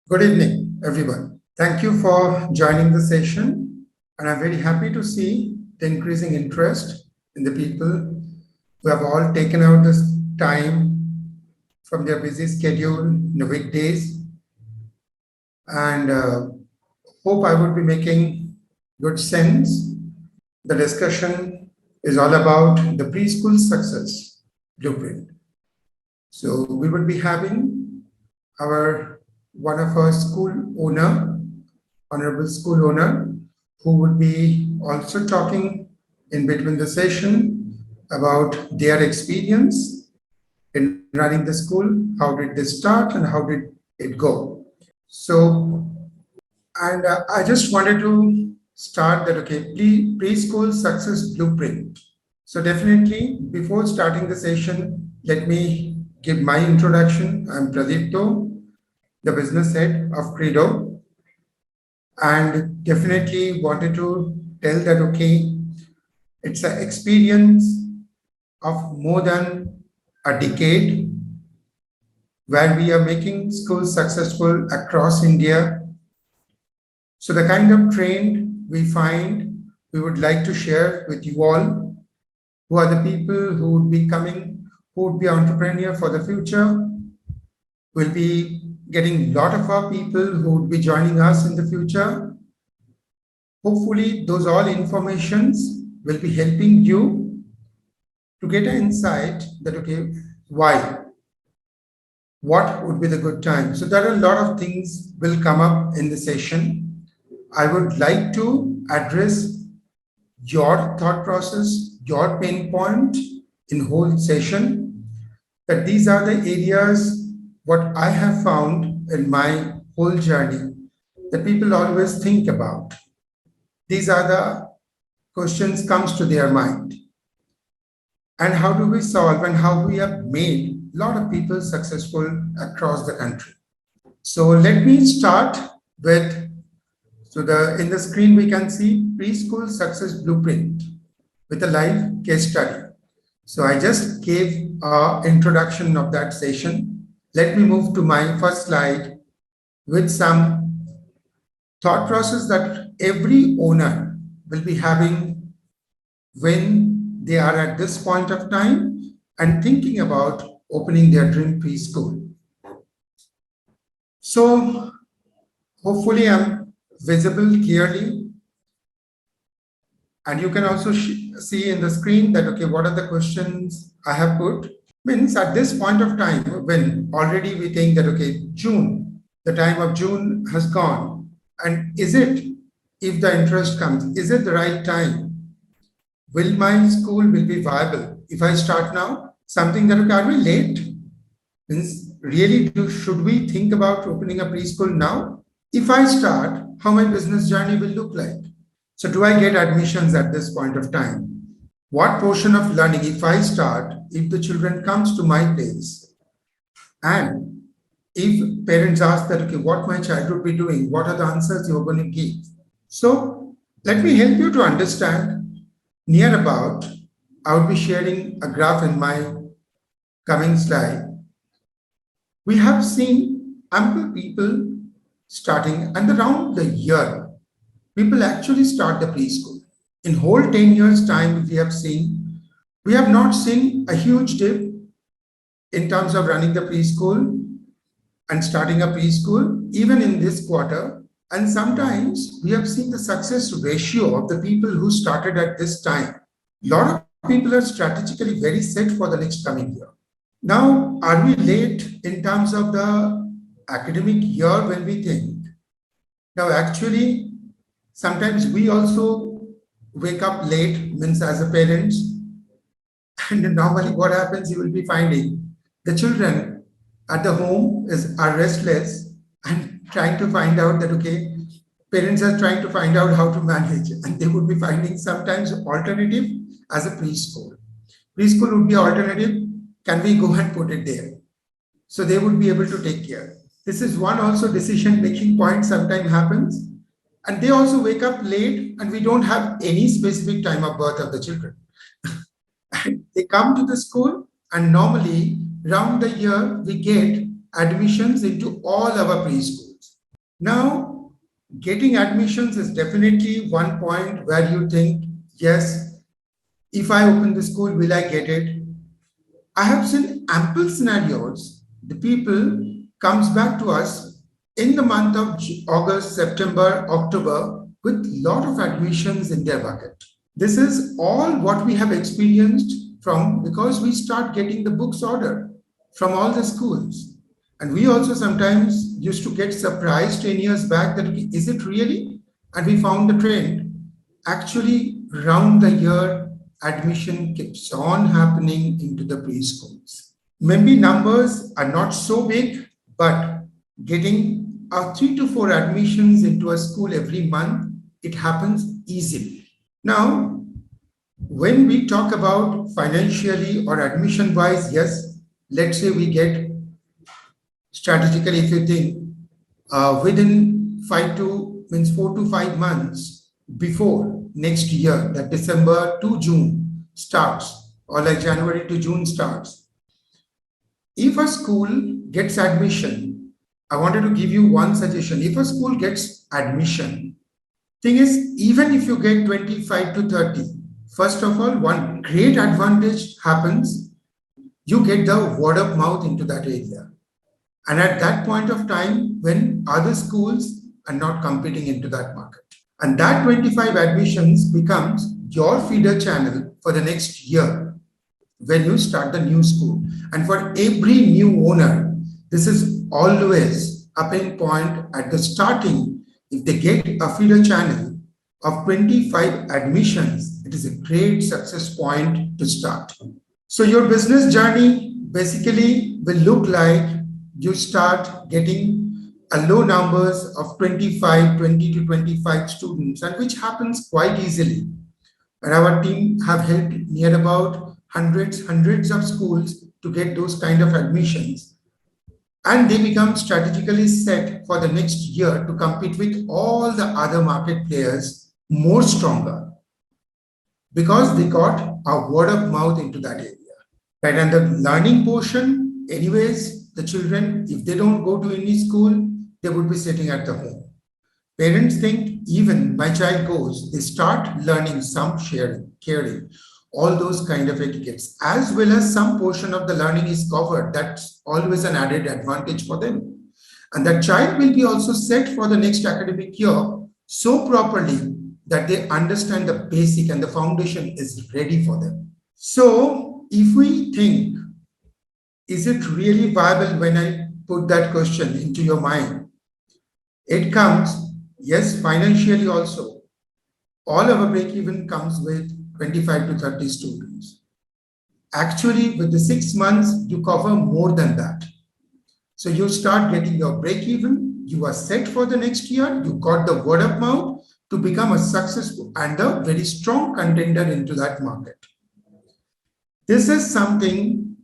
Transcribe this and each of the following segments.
Good evening, everyone. Thank you for joining the session, and I'm very happy to see the increasing interest in the people who have all taken out this time from their busy schedule in the weekdays, and hope I would be making good sense. The discussion is all about the preschool success blueprint. So we would be having our one of our school owner, honorable school owner, who would be also talking in between the session about their experience in running the school, how did they start and how did it go. So, and I just wanted to start that, okay, preschool success blueprint. So definitely, before starting the session, let me give my introduction. I'm Pradipto, the business head of Kreedo, and definitely wanted to tell that, okay, it's an experience of more than a decade where we are making schools successful across India. So the kind of trend we find, we would like to share with you all, who are the people who would be coming, who would be entrepreneur for the future. We'll be getting a lot of our people who would be joining us in the future. Hopefully, those all informations will be helping you to get an insight that, okay, why? What would be the good time? So there are a lot of things will come up in the session. I would like to address your thought process, your pain point in whole session, that these are the areas what I have found in my whole journey that people always think about. These are the questions comes to their mind. And how do we solve and how we have made a lot of people successful across the country. So let me start with, so in the screen we can see preschool success blueprint with a live case study. So I just gave an introduction of that session. Let me move to my first slide with some thought process that every owner will be having when they are at this point of time and thinking about opening their dream preschool. So hopefully I'm visible clearly, and you can also see in the screen that, okay, what are the questions I have put. Means at this point of time when already we think that, okay, June, the time of June has gone, and is it, if the interest comes, is it the right time? Will my school will be viable if I start now? Something that, okay, are we late? Means really, should we think about opening a preschool now? If I start, how my business journey will look like? So do I get admissions at this point of time? What portion of learning, if I start, if the children comes to my place, and if parents ask that, okay, what my child would be doing, what are the answers you're going to give? So let me help you to understand near about. I will be sharing a graph in my coming slide. We have seen ample people starting, and around the year, people actually start the preschool. In whole 10 years' time, if we have seen, we have not seen a huge dip in terms of running the preschool and starting a preschool, even in this quarter. And sometimes we have seen the success ratio of the people who started at this time. A lot of people are strategically very set for the next coming year. Now, are we late in terms of the academic year when we think? Now, actually, sometimes we also wake up late, means as a parents, and normally what happens, you will be finding the children at the home are restless and trying to find out that, okay, parents are trying to find out how to manage, and they would be finding sometimes alternative as a preschool. Preschool would be alternative. Can we go and put it there? So they would be able to take care. This is one also decision making point sometimes happens. And they also wake up late, and we don't have any specific time of birth of the children. And they come to the school, and normally round the year we get admissions into all our preschools. Now, getting admissions is definitely one point where you think, yes, if I open the school, will I get it? I have seen ample scenarios. The people comes back to us in the month of August, September, October with lot of admissions in their bucket. This is all what we have experienced from because we start getting the books ordered from all the schools. And we also sometimes used to get surprised 10 years back that, okay, is it really? And we found the trend. Actually, round the year, admission keeps on happening into the preschools. Maybe numbers are not so big, but getting 3 to 4 admissions into a school every month, it happens easily. Now, when we talk about financially or admission wise, yes, let's say we get strategically, if you think within 4 to 5 months before next year, that December to June starts, or like January to June starts. If a school gets admission, I wanted to give you one suggestion. If a school gets admission, thing is, even if you get 25 to 30, first of all, one great advantage happens, you get the word of mouth into that area. And at that point of time, when other schools are not competing into that market. And that 25 admissions becomes your feeder channel for the next year when you start the new school. And for every new owner, this is always a pain point at the starting. If they get a feeder channel of 25 admissions, it is a great success point to start. So your business journey basically will look like you start getting a low numbers of 25, 20 to 25 students, and which happens quite easily. And our team have helped near about hundreds of schools to get those kind of admissions. And they become strategically set for the next year to compete with all the other market players more stronger because they got a word of mouth into that area. Right, and the learning portion, anyways, the children, if they don't go to any school, they would be sitting at the home. Parents think even my child goes, they start learning some sharing, caring, all those kind of etiquettes, as well as some portion of the learning is covered. That's always an added advantage for them. And that child will be also set for the next academic year so properly that they understand the basic and the foundation is ready for them. So if we think, is it really viable when I put that question into your mind? It comes, yes, financially also. All our break-even comes with 25 to 30 students. Actually, with the 6 months, you cover more than that. So you start getting your break-even, you are set for the next year, you got the word of mouth to become a successful and a very strong contender into that market. This is something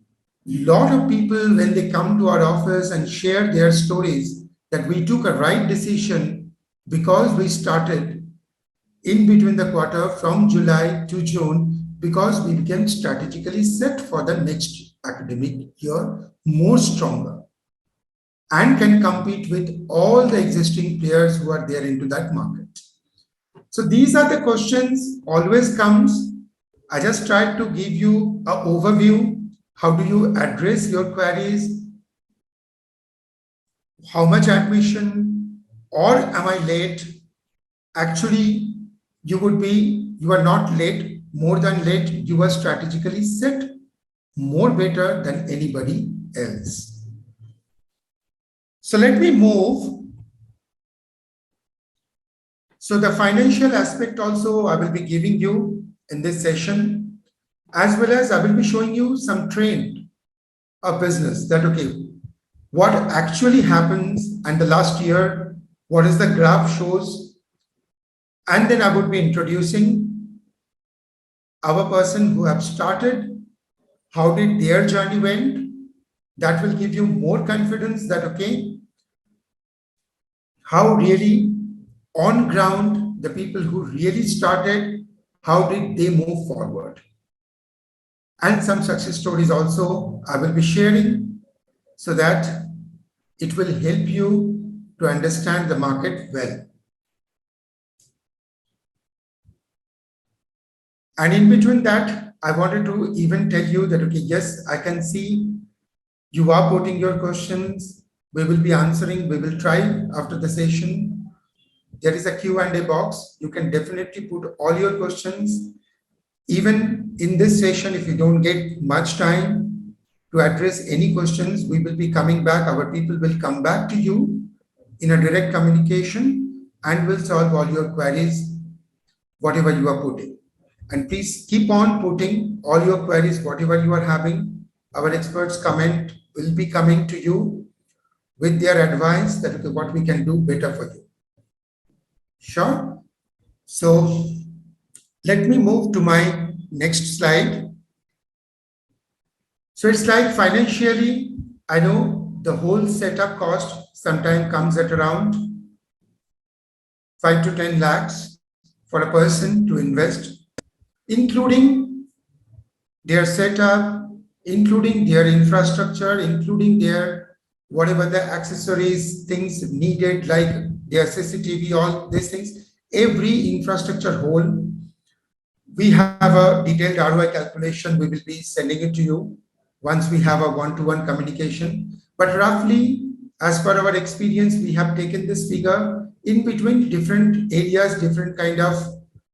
a lot of people, when they come to our office and share their stories, that we took a right decision because we started in between the quarter from July to June because we became strategically set for the next academic year more stronger and can compete with all the existing players who are there into that market. So these are the questions always comes. I just tried to give you an overview. How do you address your queries? How much admission? Or am I late? Actually, you are not late, more than late, you are strategically set more better than anybody else. So let me move. So the financial aspect also I will be giving you in this session, as well as I will be showing you some trend of business that, okay, what actually happens and the last year, what is the graph shows. And then I would be introducing our person who have started, how did their journey went. That will give you more confidence that, okay, how really on ground, the people who really started, how did they move forward? And some success stories also I will be sharing so that it will help you to understand the market well. And in between that, I wanted to even tell you that, okay, yes, I can see you are putting your questions. We will be answering. We will try after the session. There is a Q&A box. You can definitely put all your questions. Even in this session, if you don't get much time to address any questions, we will be coming back. Our people will come back to you in a direct communication and will solve all your queries, whatever you are putting. And please keep on putting all your queries, whatever you are having. Our experts will be coming to you with their advice that, okay, what we can do better for you. Sure. So let me move to my next slide. So it's like financially, I know the whole setup cost sometimes comes at around 5 to 10 lakhs for a person to invest, including their setup, including their infrastructure, including their whatever the accessories, things needed, like their CCTV, all these things, every infrastructure whole. We have a detailed ROI calculation. We will be sending it to you once we have a one-to-one communication. But roughly, as per our experience, we have taken this figure in between different areas, different kind of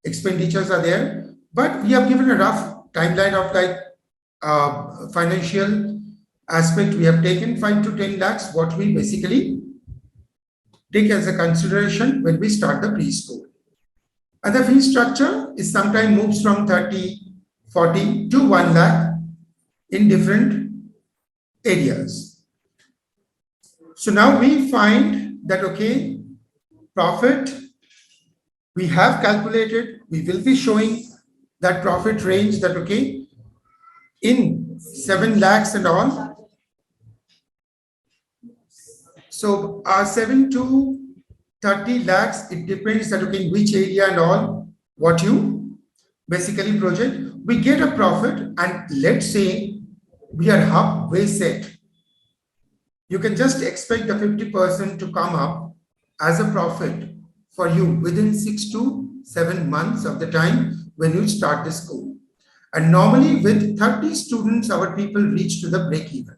expenditures are there. But we have given a rough timeline of like financial aspect. We have taken 5 to 10 lakhs, what we basically take as a consideration when we start the preschool. And the fee structure is sometimes moves from 30, 40 to 1 lakh in different areas. So now we find that, okay, profit, we have calculated, we will be showing that profit range that, okay, in 7 lakhs and all. So 7 to 30 lakhs, it depends that, okay, in which area and all, what you basically project. We get a profit, and let's say we are halfway set. You can just expect the 50% to come up as a profit for you within 6 to 7 months of the time when you start the school. And normally with 30 students, our people reach to the break even.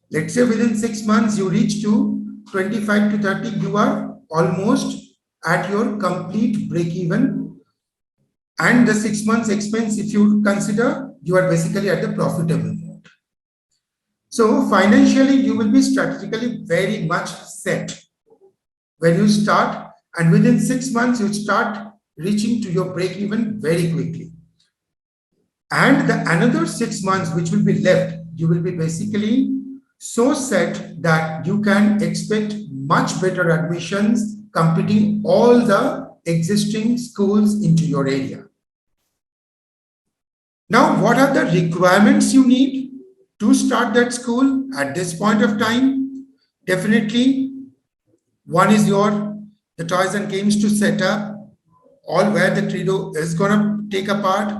Let's say within 6 months, you reach to 25 to 30, you are almost at your complete break even. And the 6 months expense, if you consider, you are basically at the profitable mode. So financially, you will be strategically very much set when you start, and within 6 months, you start reaching to your break even very quickly. And the another 6 months which will be left, you will be basically so set that you can expect much better admissions, competing all the existing schools into your area. Now, what are the requirements you need to start that school at this point of time? Definitely, one is the toys and games to set up, all where the Kreedo is going to take a part,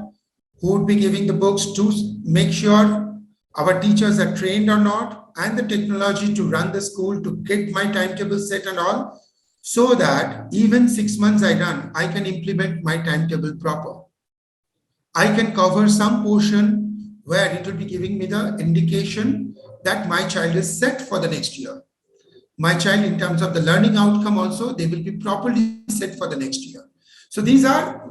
who would be giving the books to make sure our teachers are trained or not, and the technology to run the school, to get my timetable set and all, so that even 6 months I run, I can implement my timetable proper. I can cover some portion where it will be giving me the indication that my child is set for the next year. My child, in terms of the learning outcome also, they will be properly set for the next year. So these are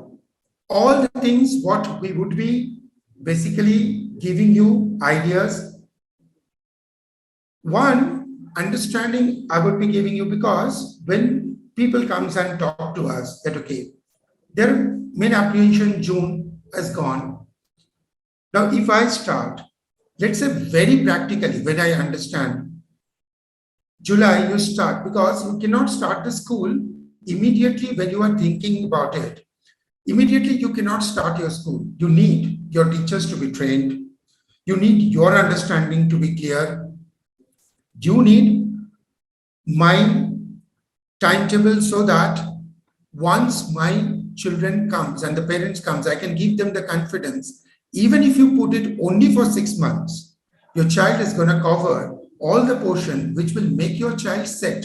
all the things what we would be basically giving you ideas. One understanding I would be giving you, because when people comes and talk to us that, okay, their main apprehension June has gone. Now, if I start, let's say very practically, when I understand, July you start, because you cannot start the school immediately when you are thinking about it. Immediately you cannot start your school. You need your teachers to be trained. You need your understanding to be clear. You need my timetable, so that once my children comes and the parents comes, I can give them the confidence. Even if you put it only for 6 months, your child is going to cover all the portion which will make your child set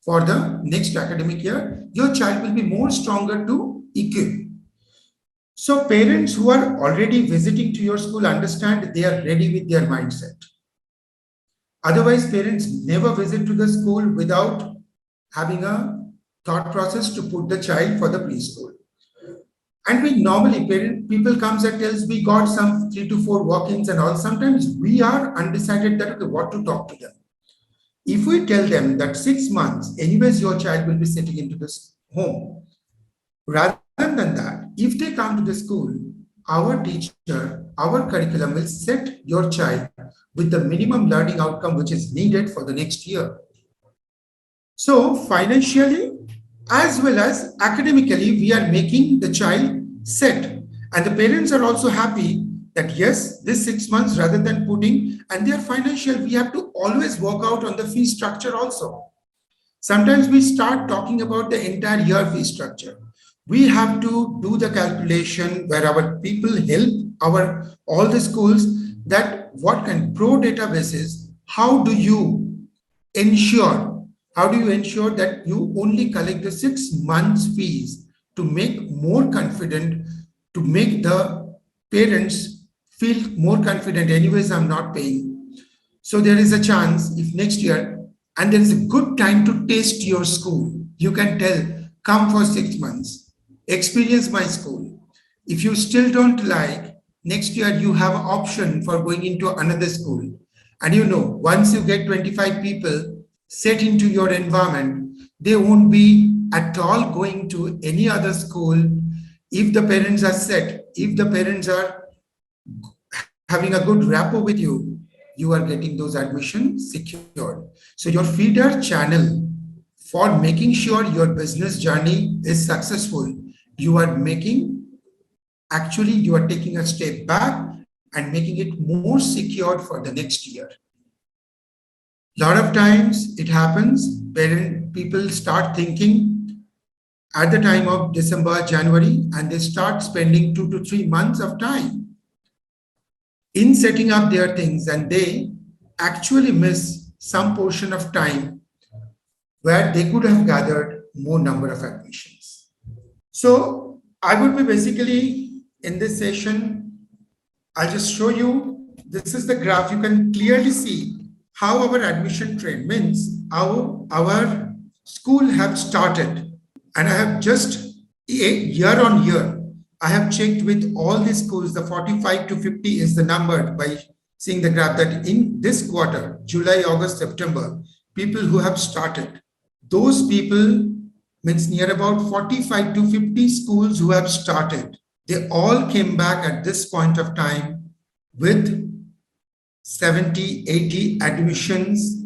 for the next academic year, your child will be more stronger to equip. So parents who are already visiting to your school understand they are ready with their mindset. Otherwise, parents never visit to the school without having a thought process to put the child for the preschool. And we normally, people comes and tells we got some 3 to 4 walk-ins and all. Sometimes we are undecided that okay, what to talk to them. If we tell them that 6 months, anyways, your child will be sitting into this home. Rather than that, if they come to the school, our teacher, our curriculum will set your child with the minimum learning outcome which is needed for the next year. So financially, as well as academically, we are making the child set. And the parents are also happy that yes, this 6 months rather than putting, and their financial, we have to always work out on the fee structure also. Sometimes we start talking about the entire year fee structure. We have to do the calculation where our people help all the schools that what can pro databases, how do you ensure that you only collect the 6 months fees to make more confident, to make the parents feel more confident, anyways, I'm not paying. So there is a chance if next year, and there is a good time to taste your school. You can tell, come for 6 months, experience my school. If you still don't like, next year you have an option for going into another school. And once you get 25 people set into your environment, they won't be at all going to any other school. If the parents are set, if the parents are having a good rapport with you, you are getting those admissions secured. So your feeder channel for making sure your business journey is successful, you are taking a step back and making it more secured for the next year. Lot of times it happens, people start thinking at the time of December, January, and they start spending 2 to 3 months of time in setting up their things, and they actually miss some portion of time where they could have gathered more number of admissions. So I would be basically in this session, I'll just show you, this is the graph. You can clearly see how our admission trend means our school have started. And I have just year on year, I have checked with all the schools, the 45 to 50 is the number by seeing the graph that in this quarter, July, August, September, people who have started, those people means near about 45 to 50 schools who have started. They all came back at this point of time with 70, 80 admissions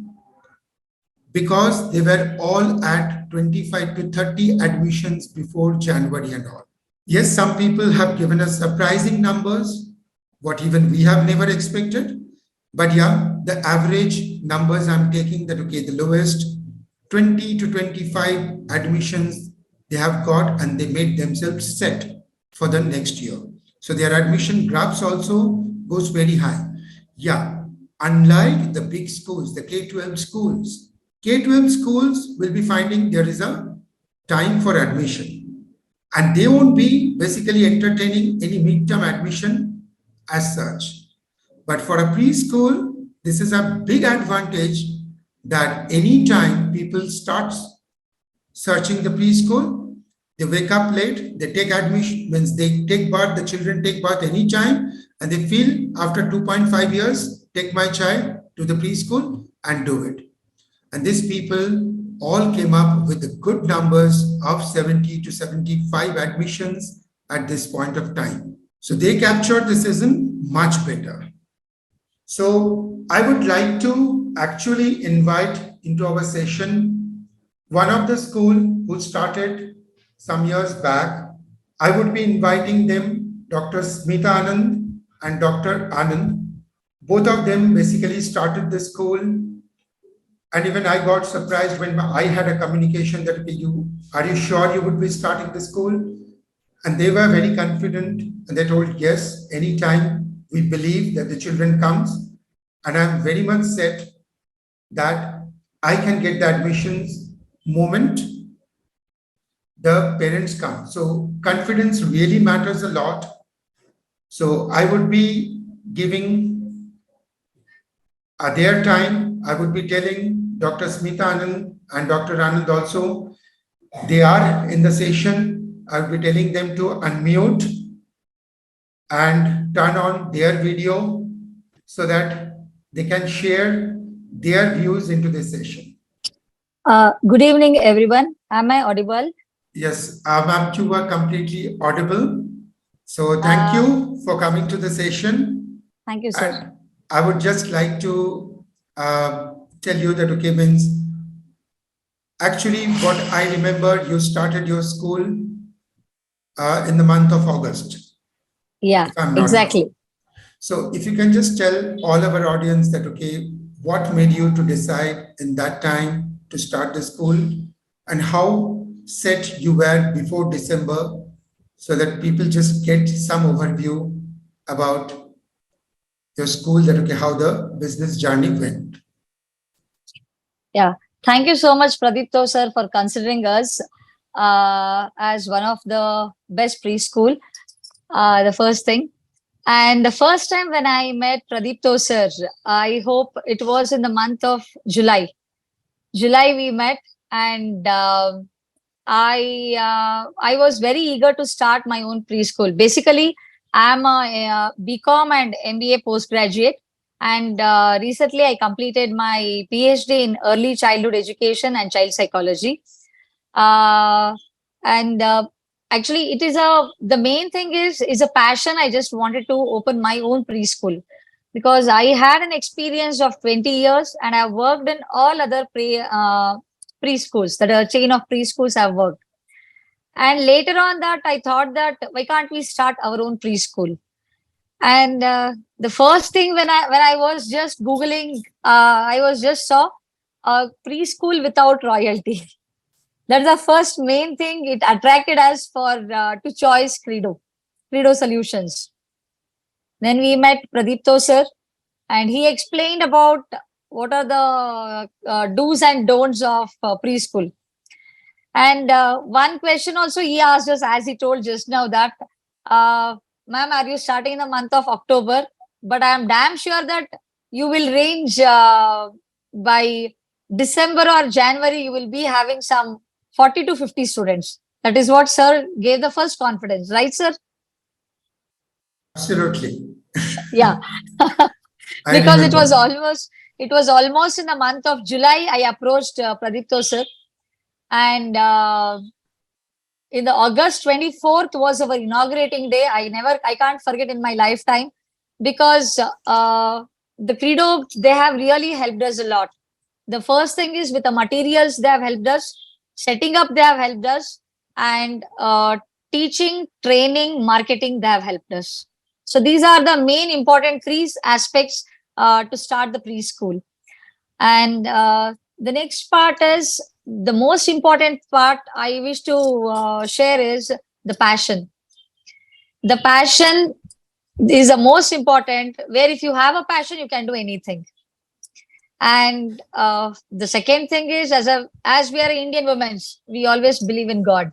because they were all at 25 to 30 admissions before January and all. Yes, some people have given us surprising numbers, what even we have never expected. But yeah, the average numbers I'm taking that, okay, the lowest 20 to 25 admissions they have got and they made themselves set for the next year. So their admission graphs also goes very high. Yeah, unlike the big schools, the K-12 schools, K-12 schools will be finding there is a time for admission and they won't be basically entertaining any midterm admission as such. But for a preschool, this is a big advantage that anytime people start searching the preschool, they wake up late, they take admission, means they take birth, the children take birth anytime, and they feel after 2.5 years, take my child to the preschool and do it. And these people all came up with the good numbers of 70 to 75 admissions at this point of time. So they captured the season much better. So I would like to actually invite into our session one of the school who started some years back. I would be inviting them, Dr. Smita Anand and Dr. Anand. Both of them basically started the school. And even I got surprised when I had a communication that, okay, are you sure you would be starting the school? And they were very confident and they told, yes, anytime we believe that the children comes. And I'm very much set that I can get the admissions moment the parents come. So confidence really matters a lot. So I would be giving their time. I would be telling Dr. Smita Anand and Dr. Anand also, they are in the session. I will be telling them to unmute and turn on their video so that they can share their views into this session. Good evening, everyone. Am I audible? Yes, ma'am, you are completely audible. So thank you for coming to the session. Thank you, sir. And I would just like to tell you that, okay, means actually what I remember, you started your school in the month of August. Yeah, if I'm not exactly. wrong. So if you can just tell all our audience that, okay, what made you to decide in that time to start the school and how set you were before December so that people just get some overview about your school, that, okay, how the business journey went. Yeah. Thank you so much, Pradipto, sir, for considering us as one of the best preschool. The first thing. And the first time when I met Pradipto, sir, I hope it was in the month of July. July we met, and I was very eager to start my own preschool. Basically, I'm a BCom and MBA postgraduate, and recently I completed my PhD in early childhood education and child psychology. Uh, and Actually, it is the main thing is a passion. I just wanted to open my own preschool because I had an experience of 20 years and I've worked in all other preschools, that are chain of preschools I've worked. And later on that, I thought that why can't we start our own preschool? And the first thing when I was just Googling, I was just saw a preschool without royalty. That's the first main thing it attracted us for to choice Kreedo Solutions. Then we met Pradipto sir, and he explained about what are the do's and don'ts of preschool. And one question also he asked us, as he told just now, that, ma'am, are you starting in the month of October? But I am damn sure that you will range by December or January, you will be having some 40 to 50 students. That is what sir gave the first confidence, right, sir? Absolutely. Yeah. Because it was almost in the month of July, I approached Pradipto sir. And in the August 24th was our inaugurating day. I can't forget in my lifetime, because the Kreedo, they have really helped us a lot. The first thing is with the materials, they have helped us. Setting up, they have helped us. And teaching, training, marketing, they have helped us. So these are the main important three aspects to start the preschool. And the next part is the most important part I wish to share is the passion. The passion is the most important, where if you have a passion, you can do anything. And the second thing is, as we are Indian women, we always believe in God,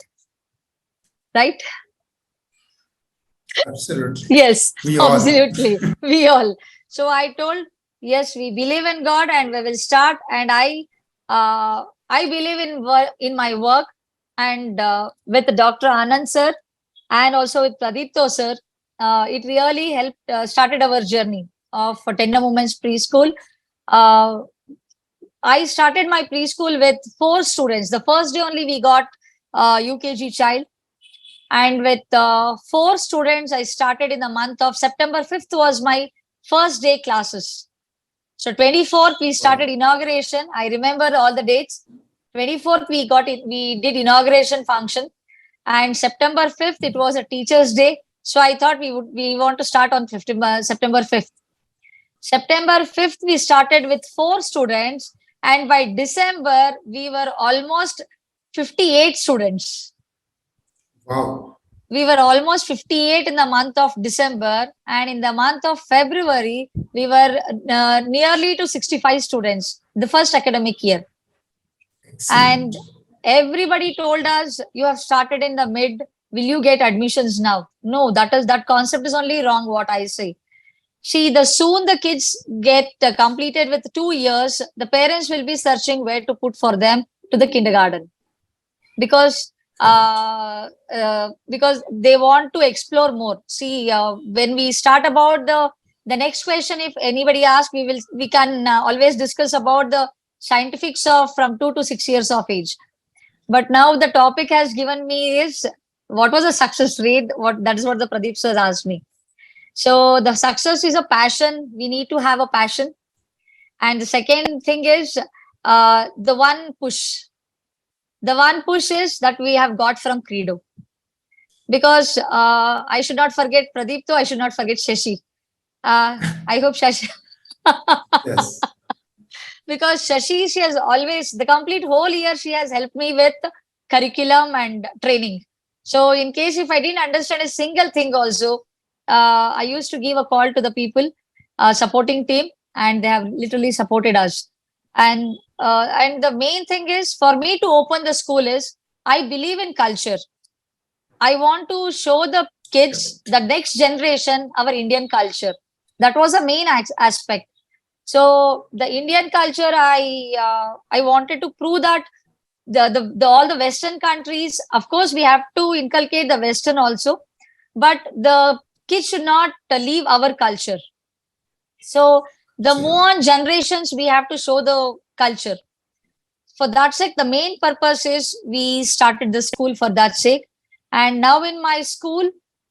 right? Absolutely. Yes, We all. absolutely. We all. So I told, yes, we believe in God and we will start. And I believe in my work, and with Dr. Anand sir and also with Pradipto sir, it really helped started our journey of Tender Moments Preschool. Uh, I started my preschool with 4 students. The first day only we got UKG child. And with 4 students, I started in the month of September 5th was my first day classes. So 24th, we started inauguration. I remember all the dates. 24th, we did inauguration function. And September 5th, it was a teacher's day. So I thought we want to start on September 5th. September 5th, we started with 4 students. And by December, we were almost 58 students. Wow. We were almost 58 in the month of December, and in the month of February, we were nearly to 65 students the first academic year. Excellent. And Everybody told us, you have started in the mid, will you get admissions now? No, that concept is only wrong, what I say. See, the soon the kids get completed with 2 years, the parents will be searching where to put for them to the kindergarten, because because they want to explore more. See, when we start about the next question, if anybody asks, we can always discuss about the scientifics of from 2 to 6 years of age. But now the topic has given me is what was the success rate? What that is what the Pradeep sir asked me. So the success is a passion. We need to have a passion. And the second thing is the one push. The one push is that we have got from Kreedo. Because I should not forget Pradeep, though I should not forget Shashi. I hope Shashi. Yes. Because Shashi, she has always, the complete whole year, she has helped me with curriculum and training. So, in case if I didn't understand a single thing, also, I used to give a call to the people, supporting team, and they have literally supported us. And the main thing is for me to open the school is I believe in culture. I want to show the kids, the next generation, our Indian culture. That was the main aspect. So the Indian culture, I wanted to prove that the all the Western countries, of course, we have to inculcate the Western also, but the kids should not leave our culture. So the more on generations, we have to show the culture. For that sake, the main purpose is we started the school for that sake. And now in my school,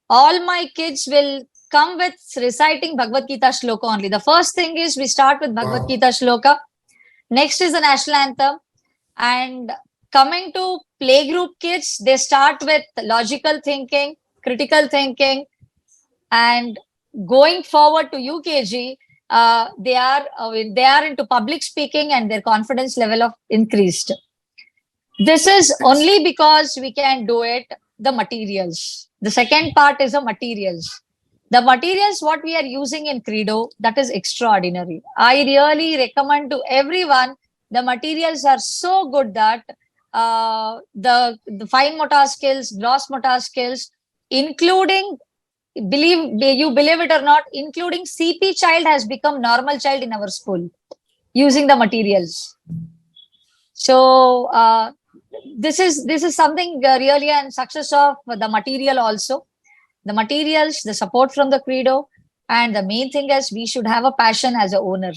all my kids will come with reciting Bhagavad Gita shloka only. The first thing is we start with Bhagavad Wow. Gita shloka. Next is the national anthem. And coming to playgroup kids, they start with logical thinking, critical thinking, and going forward to UKG, they are into public speaking and their confidence level of increased. This is only because we can do it. The materials. The second part is the materials. The materials what we are using in Kreedo, that is extraordinary. I really recommend to everyone. The materials are so good that the fine motor skills, gross motor skills, including believe it or not, including CP child has become normal child in our school using the materials. So this is something really and success of the material also. The materials, the support from the Kreedo, and the main thing is we should have a passion as a owner.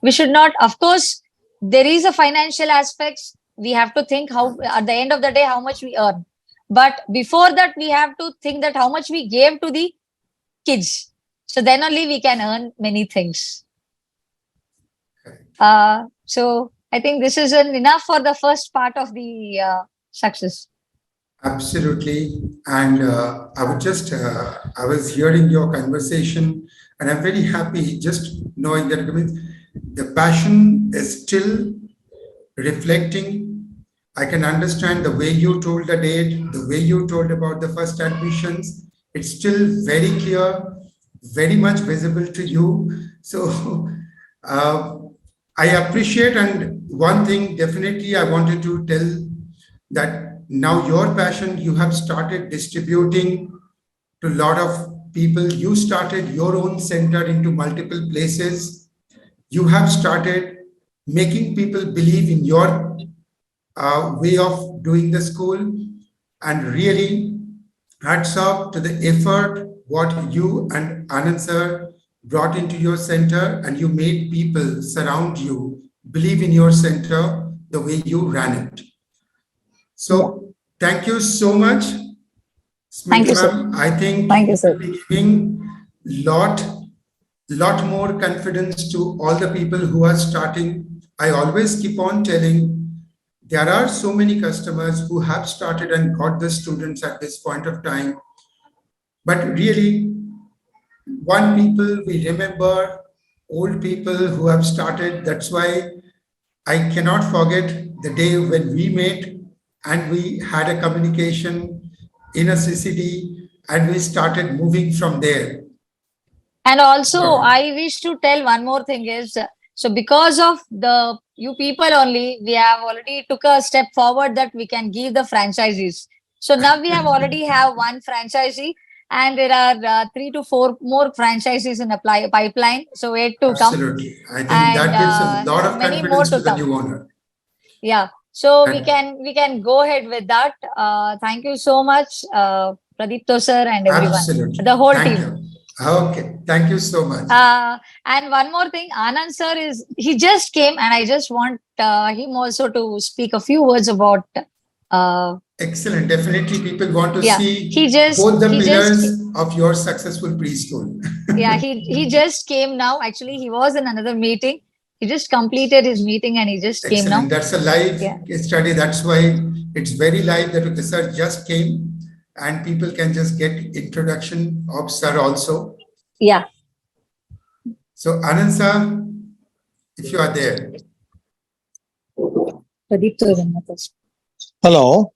We should not, of course, there is a financial aspects. We have to think how at the end of the day how much we earn. But before that, we have to think that how much we gave to the kids. So then only we can earn many things. So I think this is enough for the first part of the success. Absolutely. And I was hearing your conversation, and I'm very happy just knowing that the passion is still reflecting. I can understand the way you told the date, the way you told about the first admissions. It's still very clear, very much visible to you. So I appreciate, and one thing definitely I wanted to tell that now your passion, you have started distributing to a lot of people. You started your own center into multiple places. You have started making people believe in your way of doing the school, and really hats off to the effort what you and Anand sir brought into your center, and you made people surround you, believe in your center the way you ran it. So thank you so much, Thank you, Smita sir. ma'am. I think Thank you, sir. you'll be giving lot more confidence to all the people who are starting. I always keep on telling there are so many customers who have started and got the students at this point of time. But really, one people we remember, old people who have started. That's why I cannot forget the day when we met and we had a communication in a CCD and we started moving from there. And also, Wow. I wish to tell one more thing is so because of the you people only, we have already took a step forward that we can give the franchisees. So now we have already have one franchisee, and there are 3 to 4 more franchisees in the pipeline. So yet to come, Absolutely. I think and that gives a lot of many more confidence to to the come. new owner. Yeah. So we And can go ahead with that. Thank you so much, Pradipto sir and everyone, absolutely. the whole Thank team. you. Okay. Thank you so much. And one more thing, Anand sir he just came, and I just want him also to speak a few words about. Excellent. Definitely, people want to Yeah, see both the he just pillars of your successful preschool. yeah he just came now. Actually, he was in another meeting. He just completed his meeting, and he just came Excellent. now. That's a live Yeah, case study. That's why it's very live that the sir just came and people can just get introduction of sir also. yeah. So Anand sir, if you are there. Pradipto is in the first. Hello.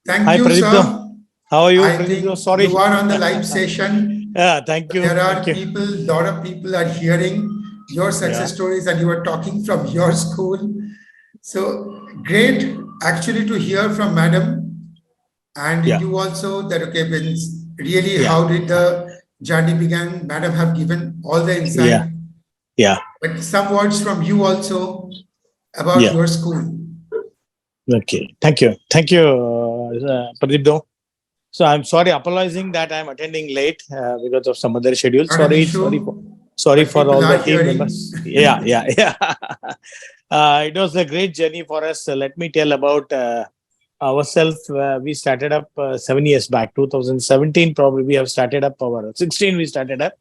Thank Hi, you, Pradipto. sir. How are you, I Pradipto? think Sorry. you are on the live session. Yeah, thank you. There Thank are you. people, lot of people are hearing your success stories and you are talking from your school. So great actually to hear from madam and Yeah. you also that okay means really Yeah. how did the journey began. Madam have given all the insight. Yeah. But some words from you also about Yeah. your school. Okay. Thank you. Thank you, Pradipto. So I'm sorry, apologizing that I'm attending late because of some other schedule. Not an Sorry issue, but for people all the are team hearing. members. Yeah. It was a great journey for us. Let me tell about ourselves. We started up 7 years back, 2017. Probably we have started up our 16. We started up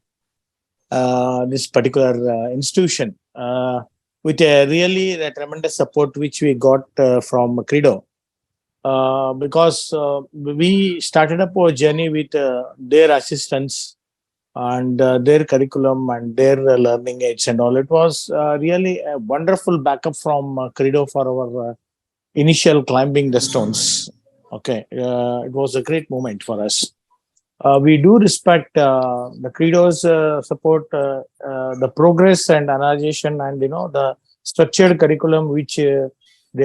this particular institution with a really tremendous support which we got from Kreedo. Because we started up our journey with their assistance and their curriculum and their learning aids and all. It was really a wonderful backup from Kreedo for our initial climbing the stones. Okay, it was a great moment for us. We do respect the Creedo's support, the progress and analyzation, and the structured curriculum which they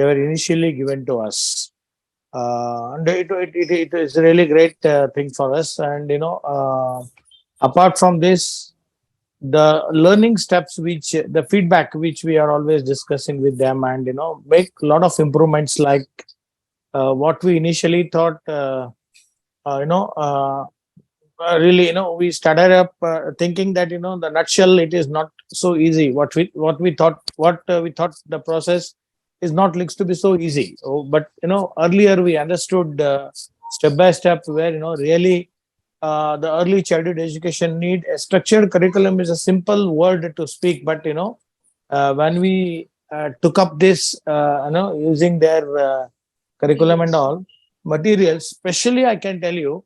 were initially given to us. And it is a really great thing for us. And apart from this, the learning steps which the feedback which we are always discussing with them, and make a lot of improvements like what we initially thought. Uh, you know. Uh, Really, we started up thinking that the nutshell, it is not so easy. What we thought the process is not looks to be so easy. But earlier we understood step by step where really the early childhood education need a structured curriculum is a simple word to speak, but when we took up this using their curriculum and all materials, especially I can tell you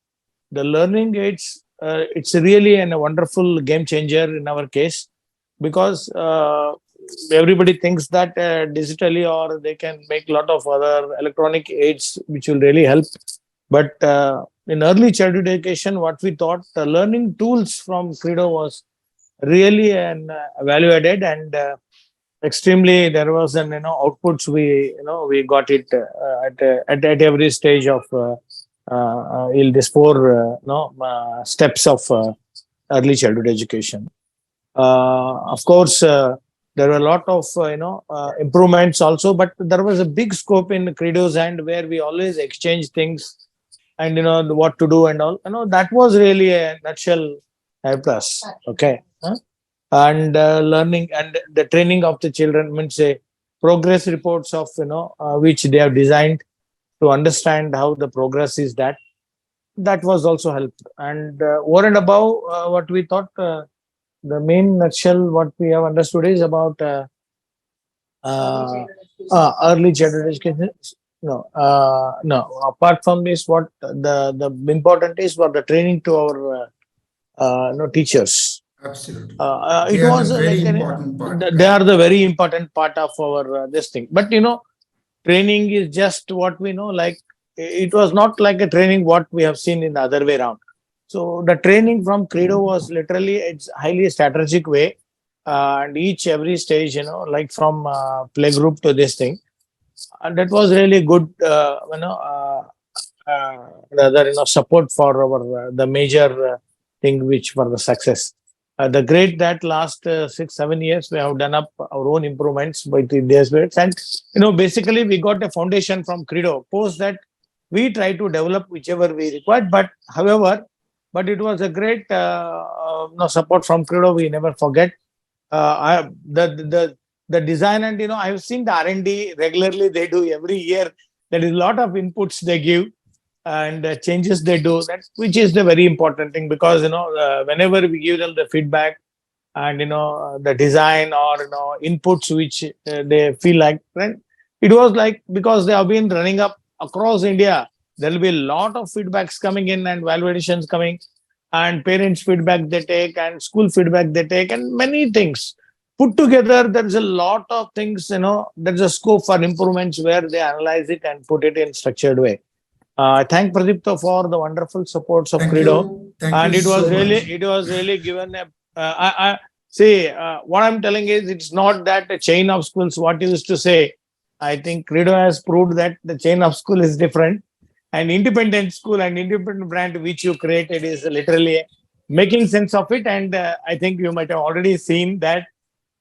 the learning aids, it's really a wonderful game changer in our case, because everybody thinks that digitally or they can make a lot of other electronic aids which will really help. But in early childhood education, what we thought, learning tools from Credo was really an value added, and extremely there was an outputs we got it at every stage of in these four steps of early childhood education. Of course, there were a lot of improvements also, but there was a big scope in Credo's hand where we always exchange things and what to do and all. That was really a nutshell plus. Okay. Huh? And learning and the training of the children means progress reports of which they have designed to understand how the progress is, that was also helped. And over and above what we thought, the main nutshell what we have understood is about uh, early childhood education. No, apart from this, what the important is what the training to our teachers. Absolutely. It They are was the very like important part. they are the very important part of our this thing. But training is just what we know. Like it was not like a training what we have seen in the other way around. So the training from Credo was literally it's highly strategic way. and every stage, like from playgroup to this thing. And that was really good, rather, support for our the major thing which for the success. The great that last 6-7 years we have done up our own improvements by 3 days, and basically we got a foundation from Kreedo. Post that we try to develop whichever we required, but however, but it was a great support from Kreedo. We never forget. The design, and I have seen the R&D regularly. They do every year. There is a lot of inputs they give and changes they do. That which is the very important thing, because whenever we give them the feedback and the design or inputs which they feel like, then it was like, because they have been running up across India, there will be a lot of feedbacks coming in and validations coming, and parents feedback they take and school feedback they take, and many things put together. There's a lot of things, there's a scope for improvements where they analyze it and put it in structured way. I thank Pradipta for the wonderful supports of Thank Kreedo, you. Thank and you it was so really, much. it was really given a. I see what I'm telling is, it's not that a chain of schools. What you used to say, I think Kreedo has proved that the chain of school is different, and independent school and independent brand which you created is literally making sense of it. And I think you might have already seen that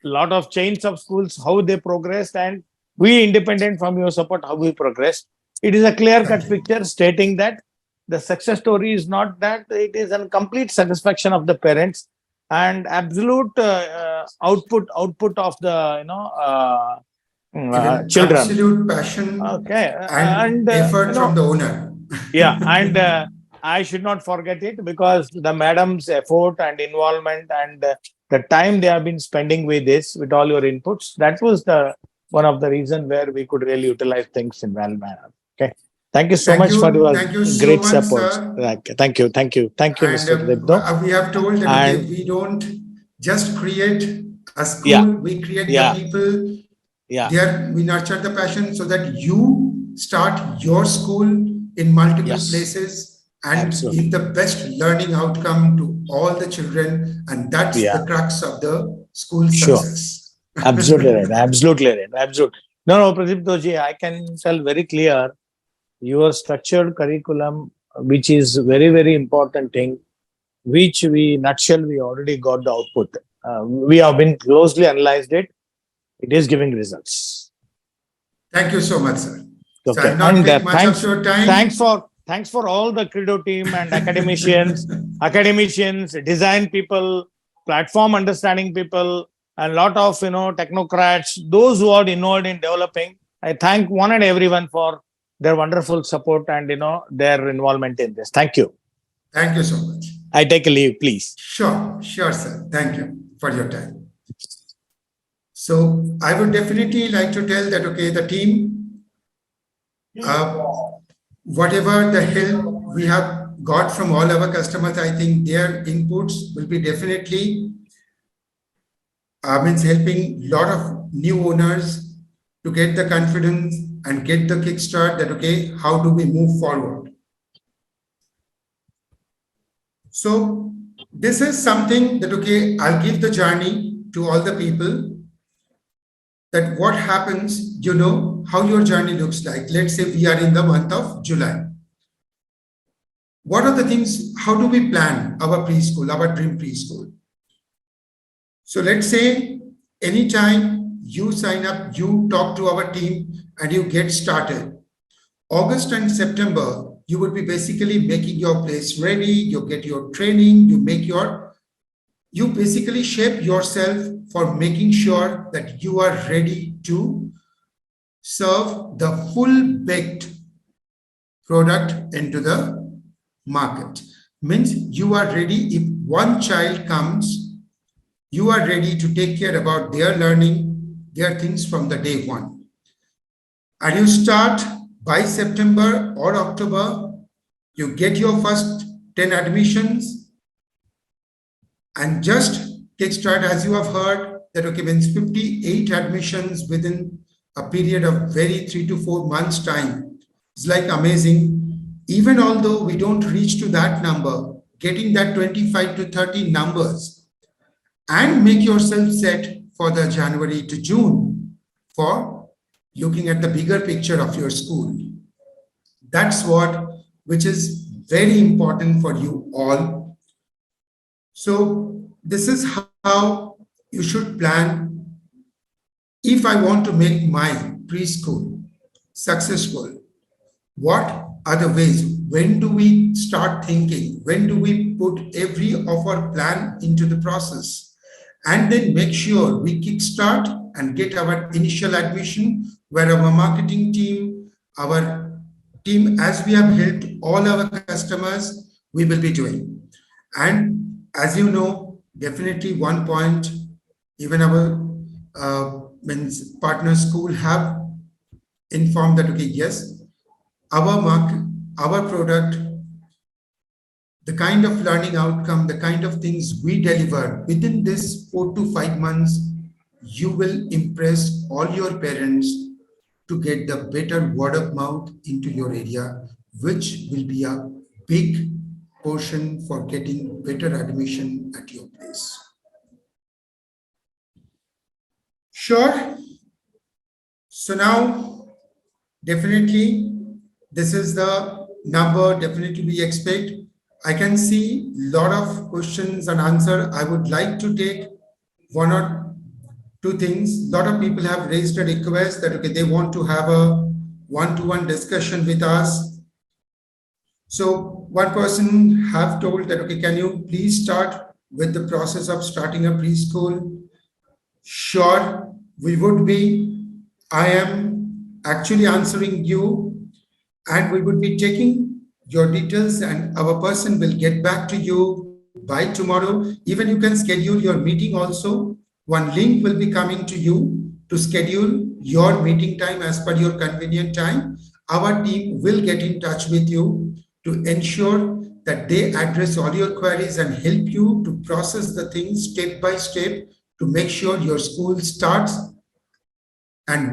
lot of chains of schools, how they progressed, and we independent from your support, how we progressed. It is a clear cut Thank you. picture stating that the success story is not that, it is a complete satisfaction of the parents and absolute output of the Even children. absolute passion Okay, and and effort from the owner. yeah, and I should not forget it, because the madam's effort and involvement and the time they have been spending with this, with all your inputs, that was the one of the reason where we could really utilize things in well manner. Okay, thank you so much for your Thank you so great much, support. sir. Thank you, And Mr. Debdo. we have told that, okay, And we don't just create a yeah, school, we create the yeah, people. yeah, There we nurture the passion so that you start your school in multiple yes, places and give absolutely, the best learning outcome to all the children. And that's yeah, the crux of the school sure. success. Absolutely right. Absolutely right. Absolutely. No, Pradeep Doji, I can tell very clear your structured curriculum, which is very, very important thing, which we nutshell, we already got the output. We have been closely analyzed it. It is giving results. Thank you so much, sir. So Okay. I'll not And take much of your time. thanks for all the Kreedo team and academicians, design people, platform understanding people, and a lot of technocrats, those who are involved in developing. I thank one and everyone for their wonderful support and their involvement in this. Thank you. Thank you so much. I take a leave, please. Sure, sir. Thank you for your time. So I would definitely like to tell that, okay, the team, whatever the help we have got from all our customers, I think their inputs will be definitely means helping a lot of new owners to get the confidence and get the kickstart that, okay, how do we move forward? So this is something that, okay, I'll give the journey to all the people, that what happens, how your journey looks like. Let's say we are in the month of July. What are the things, how do we plan our preschool, our dream preschool? So let's say anytime you sign up, you talk to our team and you get started. August and September, you would be basically making your place ready, you get your training, you basically shape yourself for making sure that you are ready to serve the full-baked product into the market. Means you are ready. If one child comes, you are ready to take care about their learning, their things from the day one. And you start by September or October, you get your first 10 admissions and just kickstart, as you have heard, that, okay, means 58 admissions within a period of very 3 to 4 months time. It's like amazing. Even although we don't reach to that number, getting that 25 to 30 numbers and make yourself set for the January to June for looking at the bigger picture of your school. That's which is very important for you all. So this is how you should plan. If I want to make my preschool successful, what are the ways? When do we start thinking? When do we put every of our plan into the process? And then make sure we kickstart and get our initial admission, where our marketing team, our team, as we have helped all our customers, we will be doing. And as you know, definitely one point, even our partner school have informed that, okay, yes, our product, the kind of learning outcome, the kind of things we deliver within this 4 to 5 months, you will impress all your parents to get the better word of mouth into your area, which will be a big portion for getting better admission at your place. Sure. So now, definitely, this is the number definitely we expect. I can see a lot of questions and answer. I would like to take one or two things. A lot of people have raised a request that, okay, they want to have a one-to-one discussion with us. So one person have told that, okay, can you please start with the process of starting a preschool? Sure, we would be. I am actually answering you, and we would be taking your details, and our person will get back to you by tomorrow. Even you can schedule your meeting also. One link will be coming to you to schedule your meeting time as per your convenient time. Our team will get in touch with you to ensure that they address all your queries and help you to process the things step by step to make sure your school starts. And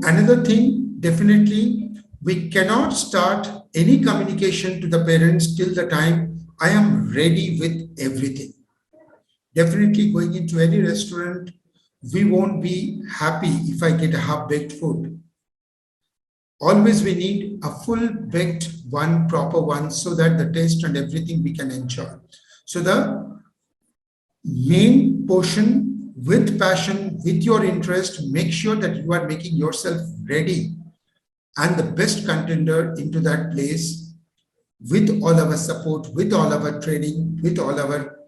another thing, definitely, we cannot start any communication to the parents till the time I am ready with everything. Definitely going into any restaurant, we won't be happy if I get a half-baked food. Always we need a full-baked one, proper one, so that the taste and everything we can enjoy. So the main portion, with passion, with your interest, make sure that you are making yourself ready and the best contender into that place with all our support, with all our training, with all our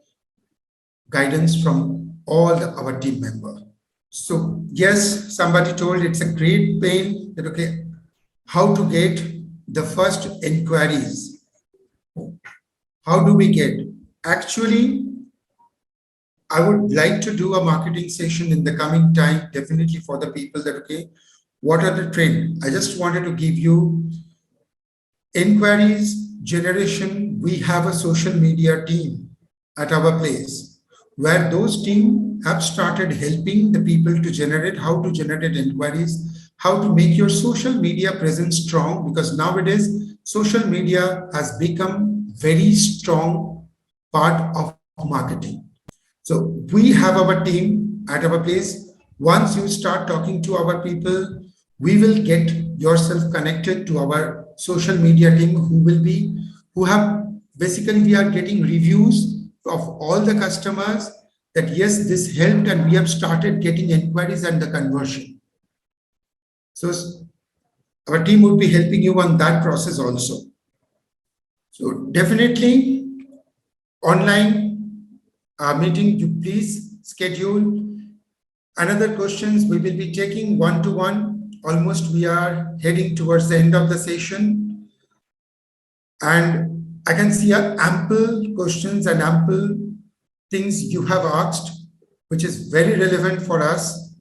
guidance from all our team members. So yes, somebody told it's a great pain that, okay, how to get the first inquiries. How do we get? Actually, I would like to do a marketing session in the coming time, definitely for the people that, okay, what are the trends? I just wanted to give you inquiries generation. We have a social media team at our place where those team have started helping the people to generate, how to generate inquiries, how to make your social media presence strong, because nowadays social media has become very strong part of marketing. So we have our team at our place. Once you start talking to our people, we will get yourself connected to our social media team who have basically, we are getting reviews of all the customers that yes, this helped and we have started getting inquiries and the conversion. So our team would be helping you on that process also. So definitely online meeting, you please schedule. Another questions we will be taking one-to-one. Almost we are heading towards the end of the session. And I can see ample questions and ample things you have asked, which is very relevant for us.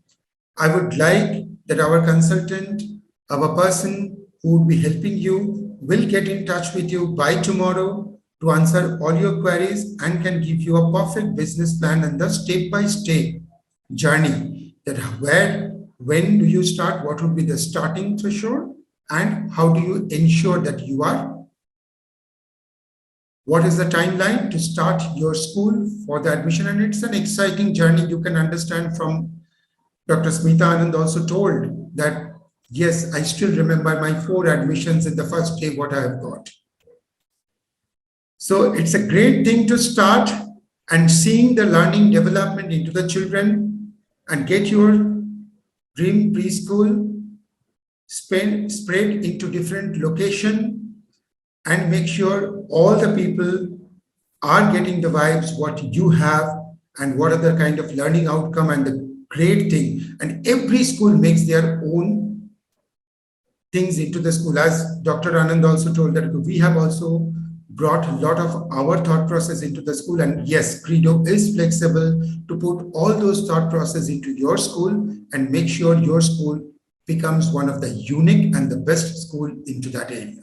I would like that our consultant, our person who would be helping you, will get in touch with you by tomorrow to answer all your queries and can give you a perfect business plan and the step-by-step journey that when do you start, what would be the starting threshold, and how do you ensure that you are what is the timeline to start your school for the admission. And it's an exciting journey. You can understand from Dr. Smita Anand also told that, yes, I still remember my 4 admissions in the first day what I have got. So it's a great thing to start and seeing the learning development into the children and get your dream preschool spread into different location and make sure all the people are getting the vibes what you have and what are the kind of learning outcome and the great thing. And every school makes their own things into the school. As Dr. Anand also told that we have also brought a lot of our thought process into the school. And yes, Kreedo is flexible to put all those thought process into your school and make sure your school becomes one of the unique and the best school into that area.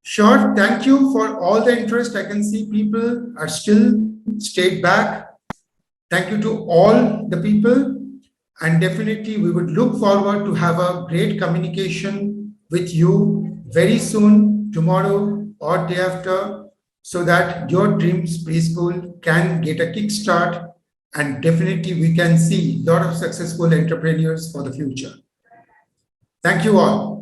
Sure, thank you for all the interest. I can see people are still stayed back. Thank you to all the people, and definitely we would look forward to have a great communication with you very soon, tomorrow or day after, so that your dreams preschool can get a kickstart, and definitely we can see a lot of successful entrepreneurs for the future. Thank you all.